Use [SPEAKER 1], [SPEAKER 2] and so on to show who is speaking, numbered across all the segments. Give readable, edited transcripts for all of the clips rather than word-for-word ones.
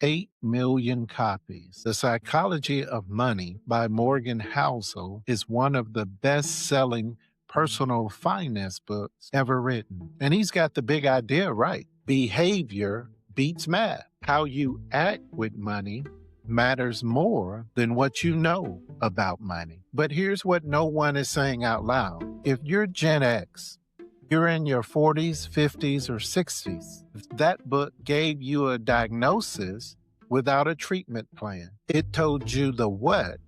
[SPEAKER 1] 8 million copies. The Psychology of Money by Morgan Housel is one of the best selling personal finance books ever written. And he's got the big idea right. Behavior beats math. How you act with money matters more than what you know about money. But here's what no one is saying out loud. If you're Gen X, you're in your 40s, 50s, or 60s. That book gave you a diagnosis without a treatment plan. It told you the what,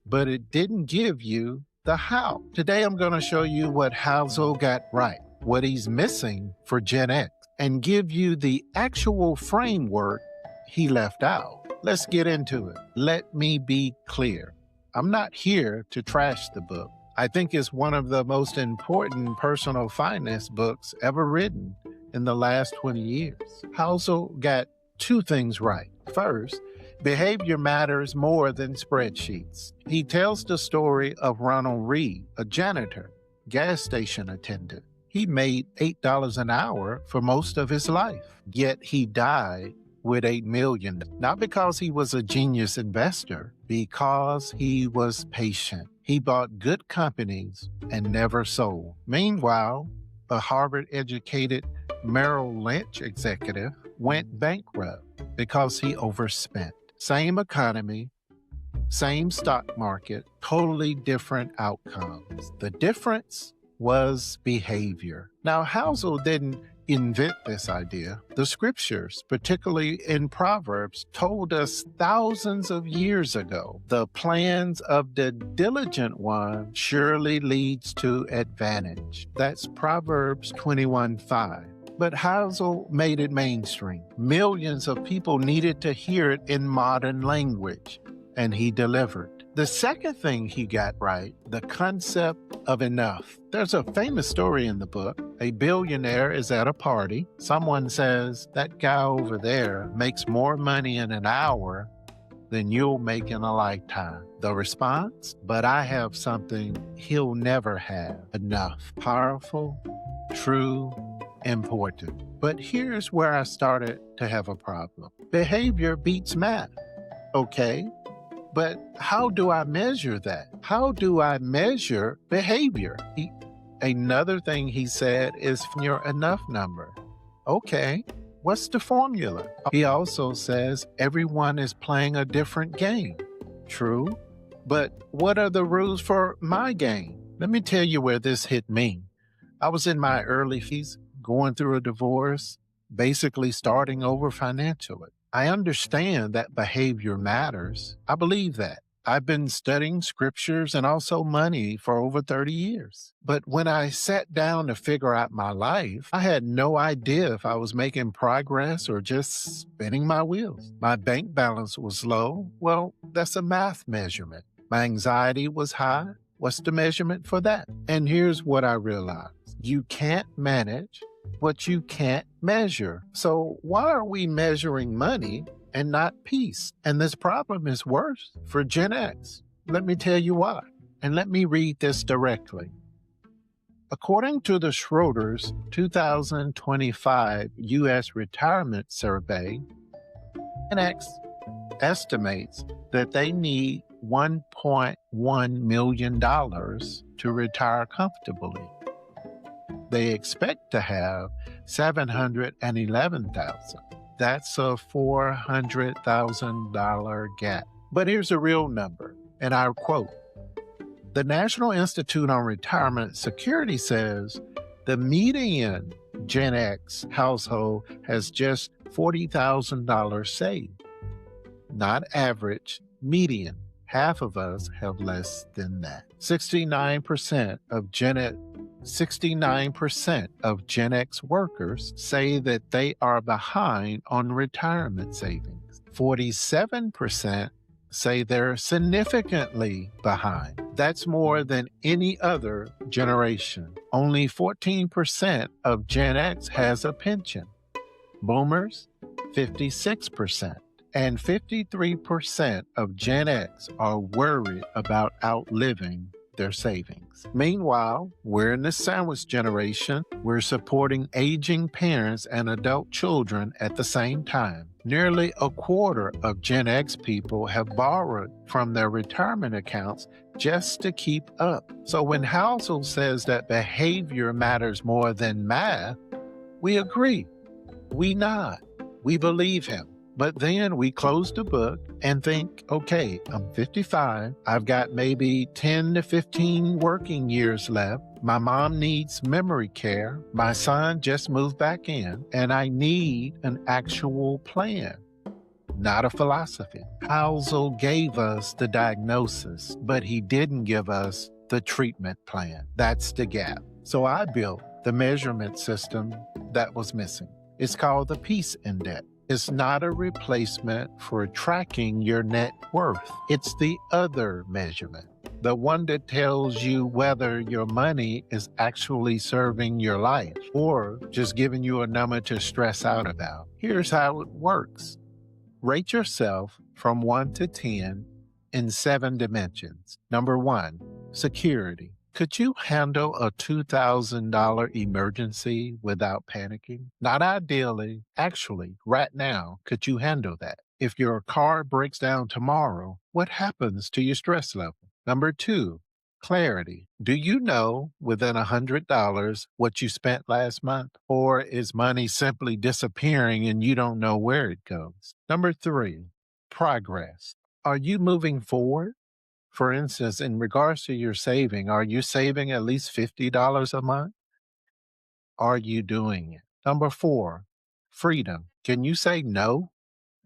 [SPEAKER 1] but it didn't give you the how. Today, I'm going to show you what Housel got right, what he's missing for Gen X, and give you the actual framework he left out. Let's get into it. Let me be clear. I'm not here to trash the book. I think it's one of the most important personal finance books ever written in the last 20 years. Housel got two things right. First, behavior matters more than spreadsheets. He tells the story of Ronald Reed, a janitor, gas station attendant. He made $8 an hour for most of his life, yet he died with $8 million, not because he was a genius investor, because he was patient. He bought good companies and never sold. Meanwhile, a Harvard-educated Merrill Lynch executive went bankrupt because he overspent. Same economy, same stock market, totally different outcomes. The difference was behavior. Now, Housel didn't invent this idea. The scriptures, particularly in Proverbs, told us thousands of years ago, the plans of the diligent one surely leads to advantage. That's Proverbs 21:5. But Housel made it mainstream. Millions of people needed to hear it in modern language, and he delivered. The second thing he got right, the concept of enough. There's a famous story in the book. A billionaire is at a party. Someone says, that guy over there makes more money in an hour than you'll make in a lifetime. The response, but I have something he'll never have. Enough. Powerful, true, important. But here's where I started to have a problem. Behavior beats math. Okay. But how do I measure that? How do I measure behavior? Another thing he said is your enough number. Okay, what's the formula? He also says everyone is playing a different game. True, but what are the rules for my game? Let me tell you where this hit me. I was in my early 50s, going through a divorce, basically starting over financially. I understand that behavior matters. I believe that. I've been studying scriptures and also money for over 30 years. But when I sat down to figure out my life, I had no idea if I was making progress or just spinning my wheels. My bank balance was low. Well, that's a math measurement. My anxiety was high. What's the measurement for that? And here's what I realized. You can't manage what you can't measure. So why are we measuring money and not peace? And this problem is worse for Gen X. Let me tell you why. And let me read this directly. According to the Schroders 2025 U.S. Retirement Survey, Gen X estimates that they need $1.1 million to retire comfortably. They expect to have $711,000. That's a $400,000 gap. But here's a real number, and I quote, the National Institute on Retirement Security says the median Gen X household has just $40,000 saved. Not average, median. Half of us have less than that. 69% of Gen X workers say that they are behind on retirement savings. 47% say they're significantly behind. That's more than any other generation. Only 14% of Gen X has a pension. Boomers, 56%. And 53% of Gen X are worried about outliving their savings. Meanwhile, we're in the sandwich generation. We're supporting aging parents and adult children at the same time. Nearly a quarter of Gen X people have borrowed from their retirement accounts just to keep up. So when Housel says that behavior matters more than math, we agree. We nod. We believe him. But then we close the book and think, okay, I'm 55. I've got maybe 10 to 15 working years left. My mom needs memory care. My son just moved back in, and I need an actual plan, not a philosophy. Housel gave us the diagnosis, but he didn't give us the treatment plan. That's the gap. So I built the measurement system that was missing. It's called the Peace Index. It's not a replacement for tracking your net worth. It's the other measurement, the one that tells you whether your money is actually serving your life or just giving you a number to stress out about. Here's how it works. Rate yourself from 1 to 10 in 7 dimensions. Number 1, security. Could you handle a $2,000 emergency without panicking? Not ideally. Actually, right now, could you handle that? If your car breaks down tomorrow, what happens to your stress level? Number 2, clarity. Do you know within $100 what you spent last month? Or is money simply disappearing and you don't know where it goes? Number 3, progress. Are you moving forward? For instance, in regards to your saving, are you saving at least $50 a month? Are you doing it? Number 4, freedom. Can you say no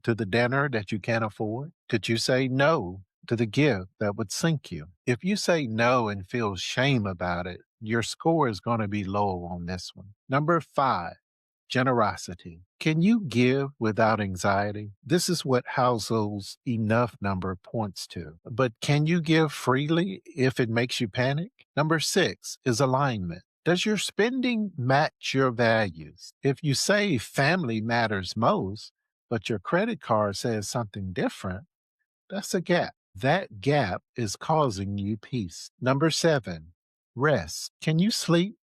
[SPEAKER 1] to the dinner that you can't afford? Could you say no to the gift that would sink you? If you say no and feel shame about it, your score is going to be low on this one. Number 5, generosity. Can you give without anxiety? This is what Housel's enough number points to. But can you give freely if it makes you panic? Number 6 is alignment. Does your spending match your values? If you say family matters most, but your credit card says something different, that's a gap. That gap is causing you peace. Number 7, rest. Can you sleep?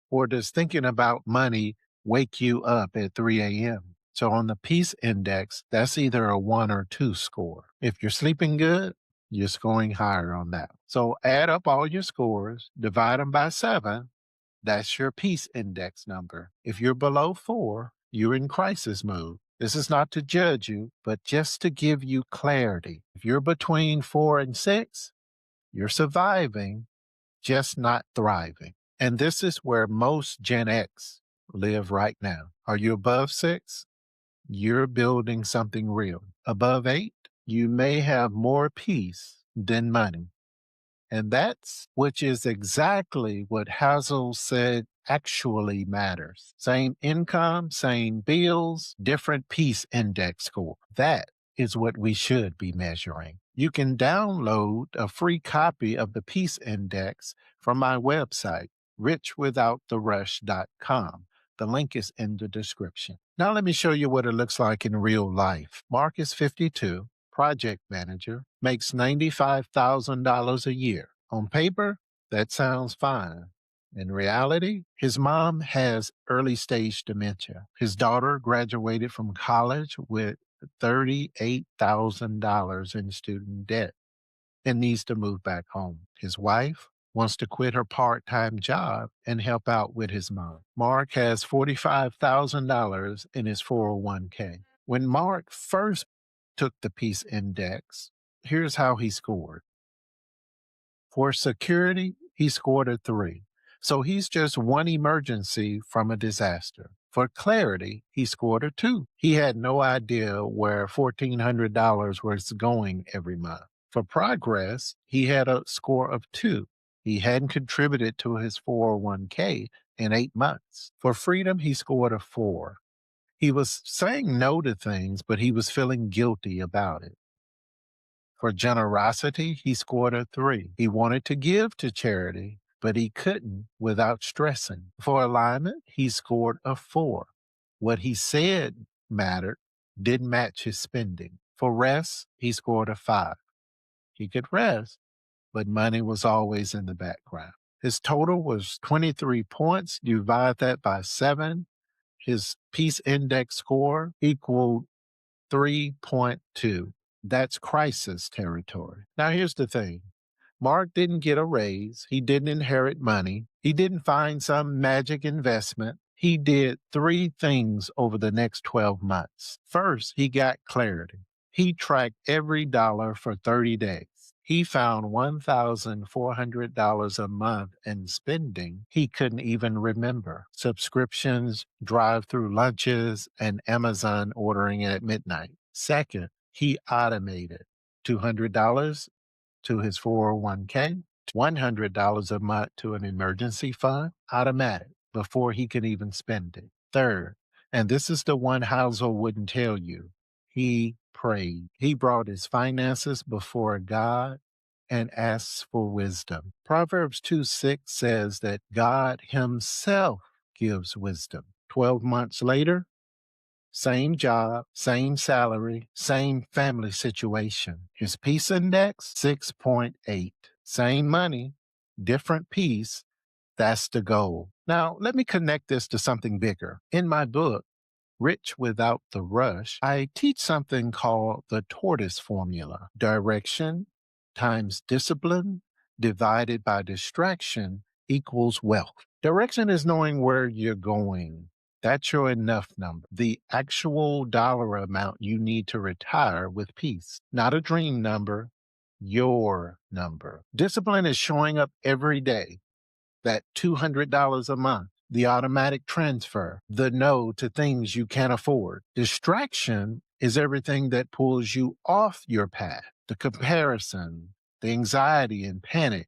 [SPEAKER 1] Or does thinking about money wake you up at 3 a.m.? So on the peace index, that's either a 1 or 2 score. If you're sleeping good, you're scoring higher on that. So add up all your scores, divide them by 7. That's your peace index number. If you're below 4, you're in crisis mode. This is not to judge you, but just to give you clarity. If you're between 4 and 6, you're surviving, just not thriving. And this is where most Gen X live right now. Are you above 6? You're building something real. Above 8, you may have more peace than money. And that's which is exactly what Hazel said actually matters. Same income, same bills, different peace index score. That is what we should be measuring. You can download a free copy of the Peace Index from my website, richwithouttherush.com. The link is in the description. Now let me show you what it looks like in real life. Mark is 52, project manager, makes $95,000 a year. On paper, that sounds fine. In reality, his mom has early stage dementia. His daughter graduated from college with $38,000 in student debt and needs to move back home. His wife wants to quit her part-time job and help out with his mom. Mark has $45,000 in his 401k. When Mark first took the Peace Index, here's how he scored. For security, he scored a 3. So he's just one emergency from a disaster. For clarity, he scored a 2. He had no idea where $1,400 was going every month. For progress, he had a score of 2. He hadn't contributed to his 401k in 8 months. For freedom, he scored a 4. He was saying no to things, but he was feeling guilty about it. For generosity, he scored a 3. He wanted to give to charity, but he couldn't without stressing. For alignment, he scored a 4. What he said mattered didn't match his spending. For rest, he scored a 5. He could rest, but money was always in the background. His total was 23 points. You divide that by 7. His peace index score equaled 3.2. That's crisis territory. Now, here's the thing. Mark didn't get a raise. He didn't inherit money. He didn't find some magic investment. He did 3 things over the next 12 months. First, he got clarity. He tracked every dollar for 30 days. He found $1,400 a month in spending he couldn't even remember. Subscriptions, drive-through lunches, and Amazon ordering at midnight. Second, he automated $200 to his 401k, $100 a month to an emergency fund, automatic, before he could even spend it. Third, and this is the one Housel wouldn't tell you, he prayed. He brought his finances before God and asked for wisdom. Proverbs 2:6 says that God himself gives wisdom. 12 months later, same job, same salary, same family situation. His peace index, 6.8. Same money, different peace. That's the goal. Now, let me connect this to something bigger. In my book, Rich Without the Rush, I teach something called the Tortoise Formula. Direction times discipline divided by distraction equals wealth. Direction is knowing where you're going. That's your enough number, the actual dollar amount you need to retire with peace, not a dream number, your number. Discipline is showing up every day, that $200 a month, the automatic transfer, the no to things you can't afford. Distraction is everything that pulls you off your path, the comparison, the anxiety and panic,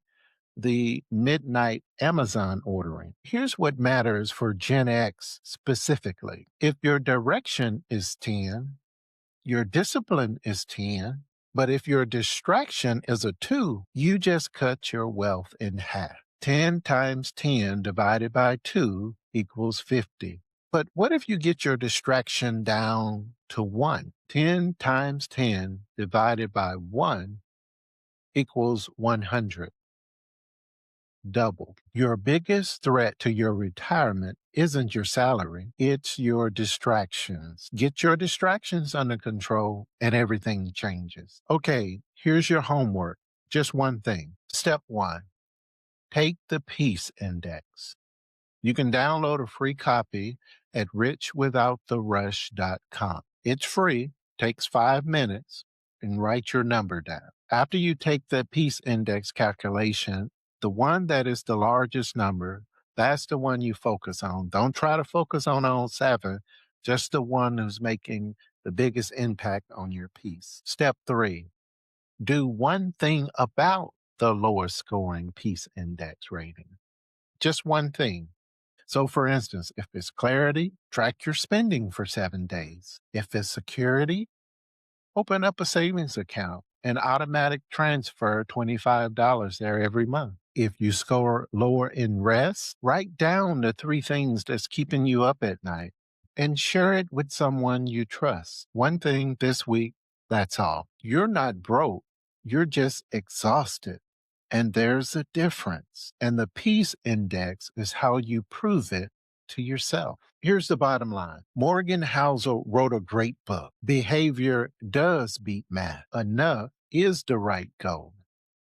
[SPEAKER 1] the midnight Amazon ordering. Here's what matters for Gen X specifically. If your direction is 10, your discipline is 10, but if your distraction is a 2, you just cut your wealth in half. 10 times 10 divided by 2 equals 50. But what if you get your distraction down to 1? 10 times 10 divided by 1 equals 100. Double. Your biggest threat to your retirement isn't your salary, it's your distractions. Get your distractions under control and everything changes. Okay, here's your homework. Just one thing. Step 1. Take the Peace Index. You can download a free copy at richwithouttherush.com. It's free, takes 5 minutes, and write your number down. After you take the Peace Index calculation, the one that is the largest number, that's the one you focus on. Don't try to focus on all 7, just the one who's making the biggest impact on your peace. Step 3, do one thing about the lower scoring Peace Index rating. Just one thing. So, for instance, if it's clarity, track your spending for 7 days. If it's security, open up a savings account and automatic transfer $25 there every month. If you score lower in rest, write down the 3 things that's keeping you up at night and share it with someone you trust. One thing this week, that's all. You're not broke, you're just exhausted. And there's a difference. And the peace index is how you prove it to yourself. Here's the bottom line. Morgan Housel wrote a great book. Behavior does beat math. Enough is the right goal.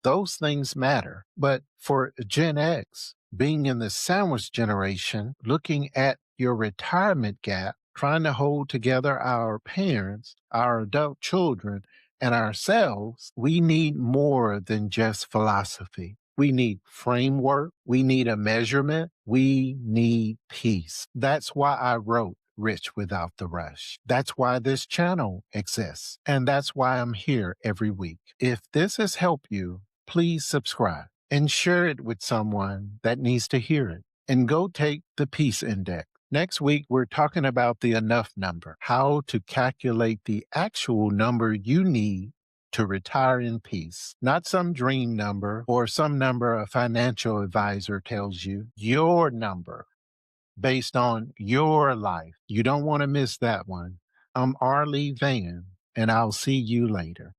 [SPEAKER 1] Those things matter. But for Gen X, being in the sandwich generation, looking at your retirement gap, trying to hold together our parents, our adult children, and ourselves, we need more than just philosophy. We need framework. We need a measurement. We need peace. That's why I wrote Rich Without the Rush. That's why this channel exists. And that's why I'm here every week. If this has helped you, please subscribe and share it with someone that needs to hear it. And go take the Peace Index. Next week, we're talking about the enough number, how to calculate the actual number you need to retire in peace, not some dream number or some number a financial advisor tells you, your number based on your life. You don't want to miss that one. I'm Arlie Vann, and I'll see you later.